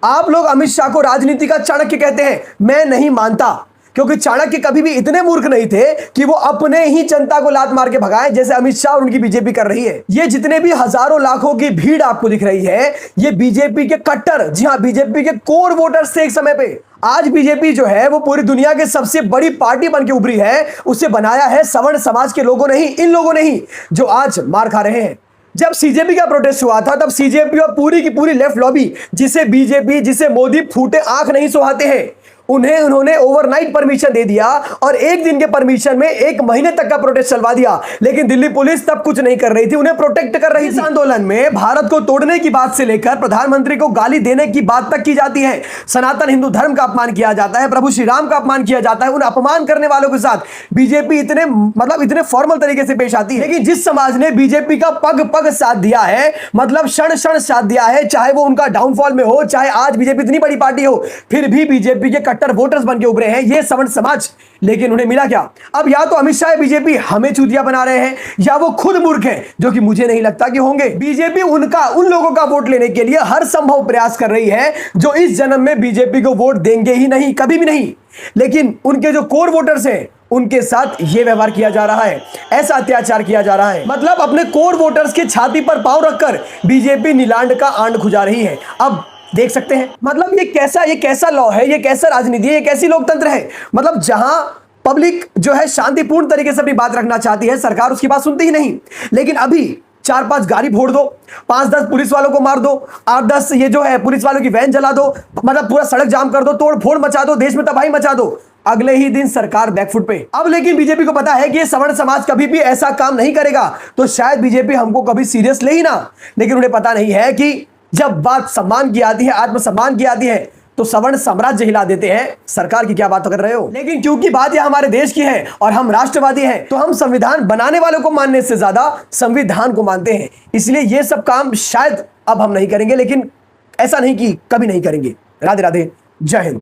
आप लोग अमित शाह को राजनीति का चाणक्य कहते हैं, मैं नहीं मानता, क्योंकि चाणक्य कभी भी इतने मूर्ख नहीं थे कि वो अपने ही जनता को लात मार के भगाए जैसे अमित शाह और उनकी बीजेपी कर रही है। ये जितने भी हजारों लाखों की भीड़ आपको दिख रही है, ये बीजेपी के कट्टर, जी हां, बीजेपी के कोर वोटर्स थे एक समय पे। आज बीजेपी जो है वो पूरी दुनिया के सबसे बड़ी पार्टी बन के उभरी है। उसे बनाया है सवर्ण समाज के लोगों ने ही, इन लोगों ने ही, जो आज मार खा रहे हैं। जब सीजेपी का प्रोटेस्ट हुआ था, तब सीजेपी और पूरी की पूरी लेफ्ट लॉबी, जिसे बीजेपी, जिसे मोदी फूटे आंख नहीं सुहाते हैं, उन्होंने ओवरनाइट परमिशन दे दिया और एक दिन के परमिशन में 1 महीने तक का प्रोटेस्ट चलवा दिया। लेकिन दिल्ली पुलिस तब कुछ नहीं कर रही थी, उन्हें प्रोटेक्ट कर रही थी। इस आंदोलन में भारत को तोड़ने की बात से लेकर प्रधानमंत्री को गाली देने की बात तक की जाती है। सनातन हिंदू धर्म का अपमान किया जाता है, प्रभु श्री राम का अपमान किया जाता है। उन अपमान करने वालों के साथ बीजेपी इतने फॉर्मल तरीके से पेश आती है। लेकिन जिस समाज ने बीजेपी का पग पग साथ दिया है, मतलब क्षण क्षण साथ दिया है, चाहे वो उनका डाउनफॉल में हो, चाहे आज बीजेपी इतनी बड़ी पार्टी हो, फिर भी बीजेपी के कट्टर वोटर्स बन के उभरे हैं ये सवर्ण समाज। लेकिन उन्हें मिला क्या? अब या तो अमित शाह बीजेपी हमें चूतिया बना रहे हैं, या वो खुद मूर्ख हैं, जो कि मुझे नहीं लगता कि होंगे। बीजेपी उन लोगों का वोट लेने के लिए हर संभव प्रयास कर रही है जो इस जन्म में बीजेपी को वोट देंगे ही नहीं, कभी भी नहीं। लेकिन उनके जो कोर वोटर्स हैं, उनके साथ यह व्यवहार किया जा रहा है, ऐसा अत्याचार किया जा रहा है। मतलब अपने कोर वोटर्स की छाती पर पांव रखकर बीजेपी नीलांड का आंड खुजा रही है। अब देख सकते हैं, मतलब ये कैसा लॉ है, ये कैसा राजनीति है, ये कैसी लोकतंत्र है। मतलब जहां पब्लिक जो है शांतिपूर्ण तरीके से अपनी बात रखना चाहती है, सरकार उसकी बात सुनती ही नहीं। लेकिन अभी 4-5 गाड़ी फोड़ दो, 5-10 पुलिस वालों को मार दो, 8-10 ये जो है पुलिस वालों की वैन जला दो, मतलब पूरा सड़क जाम कर दो, तोड़ फोड़ मचा दो, देश में तबाही मचा दो, अगले ही दिन सरकार बैकफुट पे। अब लेकिन बीजेपी को पता है कि ये सवर्ण समाज कभी भी ऐसा काम नहीं करेगा, तो शायद बीजेपी हमको कभी सीरियस ले ही ना। लेकिन उन्हें पता नहीं है कि जब बात सम्मान की आती है, आत्मसम्मान की आती है, तो सवर्ण साम्राज्य हिला देते हैं। सरकार की क्या बात कर रहे हो? लेकिन क्योंकि बात यह हमारे देश की है और हम राष्ट्रवादी हैं, तो हम संविधान बनाने वालों को मानने से ज्यादा संविधान को मानते हैं। इसलिए ये सब काम शायद अब हम नहीं करेंगे, लेकिन ऐसा नहीं कि कभी नहीं करेंगे। राधे राधे, जय हिंद।